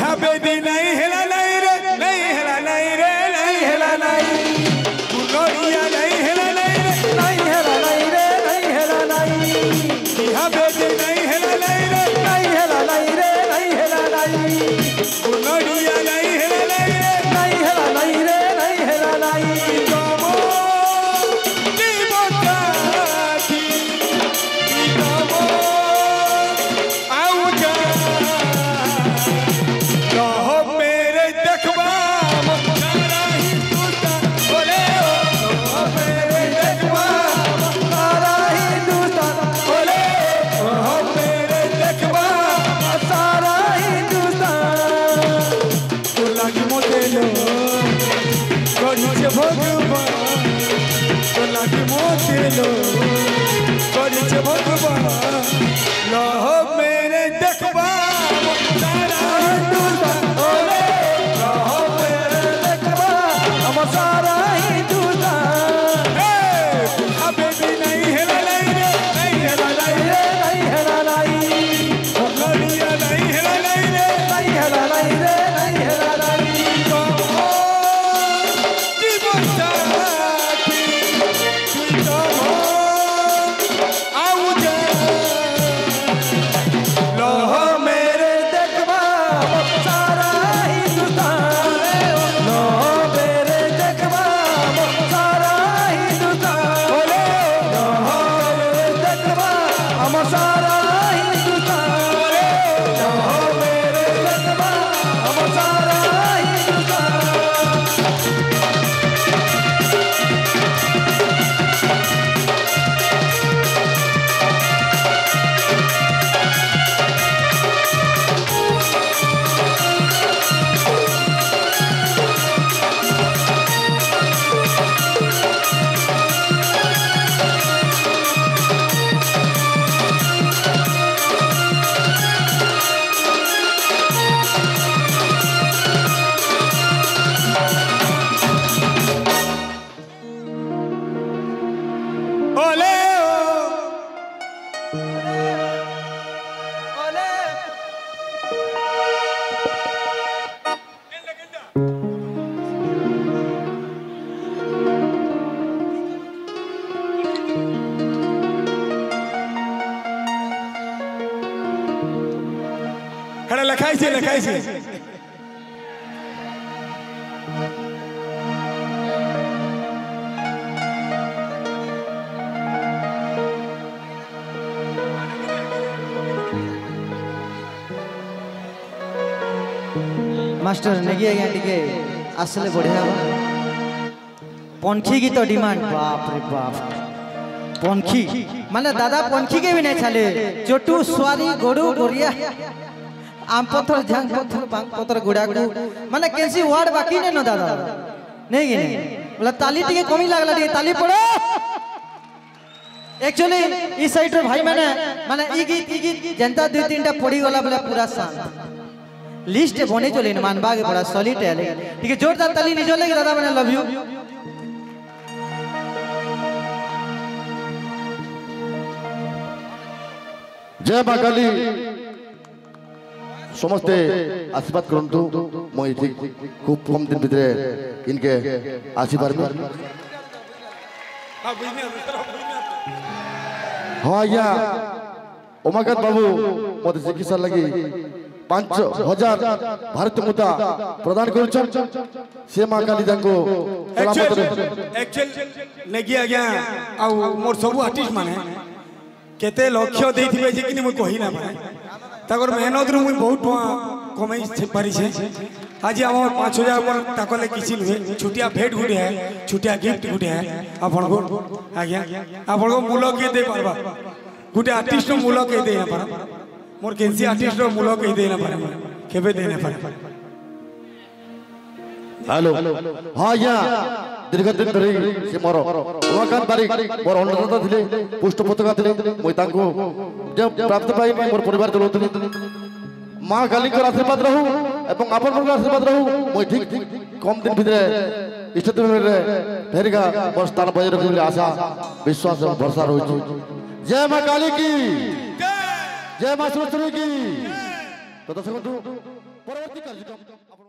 बिहा बेदी नहीं हेला नहीं रे नहीं हेला नहीं रे नहीं हेला नहीं गुनोरिया नहीं हेला नहीं रे नहीं हेला नहीं रे नहीं हेला नहीं बिहा बेदी नहीं हेला नहीं रे नहीं हेला नहीं रे नहीं हेला नहीं गुनोरिया नहीं हेला नहीं रे नहीं हेला नहीं रे नहीं हेला नहीं como libertati como auja कहो मेरे देखबा सारा हिंदुस्तान बोले कहो मेरे देखबा सारा हिंदुस्तान बोले कहो मेरे देखबा सारा हिंदुस्तान तो लागी मोटेलो करिছে ভগবান তো লাगी मोटेलो करिছে भगवान लह मेरे देखबा सारा हिंदुस्तान बोले रहो मेरे देखबा हम सारा हिंदुस्तान अबे भी नहीं हेला नहीं रे नहीं हेला नहीं रे नहीं हेला नहीं लड़िया नहीं हेला नहीं रे नहीं हेला नहीं रे नहीं हेला नहीं जीवन साथी तुई तो आउजा लह मेरे देखबा सारा हिंदुस्तान लो मेरे देखबा सारा हिंदुस्तान बोले लो मेरे देखबा हम सारा हिंदुस्तान लो मेरे देखबा हम सारा हिंदुस्तान बोले खड़ा लखाई से मास्टर नेगी आज्ञा टिके आसले बढ़िया पंखी गीत डिमांड बाप रे बाप पंखी माने दादा पंखी के भी नहीं चले चोटू स्वारी गोडू गोरिया आम पत्थर झांग पत्थर बांग पत्थर गुड़ागु माने कैसी वर्ड बाकी नहीं न दादा नहीं कि नहीं बोला ताली टिके कमी लागला टिके ताली पड़ो एक्चुअली इस साइड रे भाई माने ई गीत जनता दुई तीनटा पड़ी गला बोला पूरा शांत लिस्ट बने चले मानबा के बड़ा सॉलिड है ठीक है जोरदार ताली नहीं चलेगी दादा मैंने लव यू जय मां काली समस्ते आशीर्वाद करंतु मैं ठीक खूब कम दिन भितर इनके आशीर्वाद में हाँ आज्ञा उमाकांत बाबू मत चिकित्सा लगी 5000 भारतीय मुद्रा प्रदान कर मां काली नेगी आज्ञा मोर सब आर्टिस्ट माने केते लक्ष्य देथिबे जे कि कहि ना पाए ताकर मेहनत रु बहुत कमाई पारी छे आज हम 5000 पर ताकले किछि नुहे छुटिया भेट गुटे है छुटिया गिफ्ट गुटे है आपन को आज्ञा आपन को मूल्य के दे परबा गुटे आर्टिस्ट मूल्य के दे ना पारा मोर केंसी आर्टिस्ट मूल्य के दे ना पारा केबे दे ना पारा हेलो हाँ या दीर्घ दिन धरी से मोर उमाकांत बारिक मोर अन्नदाता थिले पुष्ट पताका थिले মই तांको जब प्राप्त पाई मोर परिवार चलौतली मां काली को आशीर्वाद रहू एवं आपन को आशीर्वाद रहू মই ठीक कम दिन भितरे इष्ट दिन रे फेरिका मोर स्थान बजाय रखिले आशा विश्वास और भरोसा रही जय मां काली की जय मां सरस्वती की तो दर्शक बंधु ପରବର୍ତ୍ତୀ କାର୍ଯ୍ୟକ୍ରମ ଆପଣ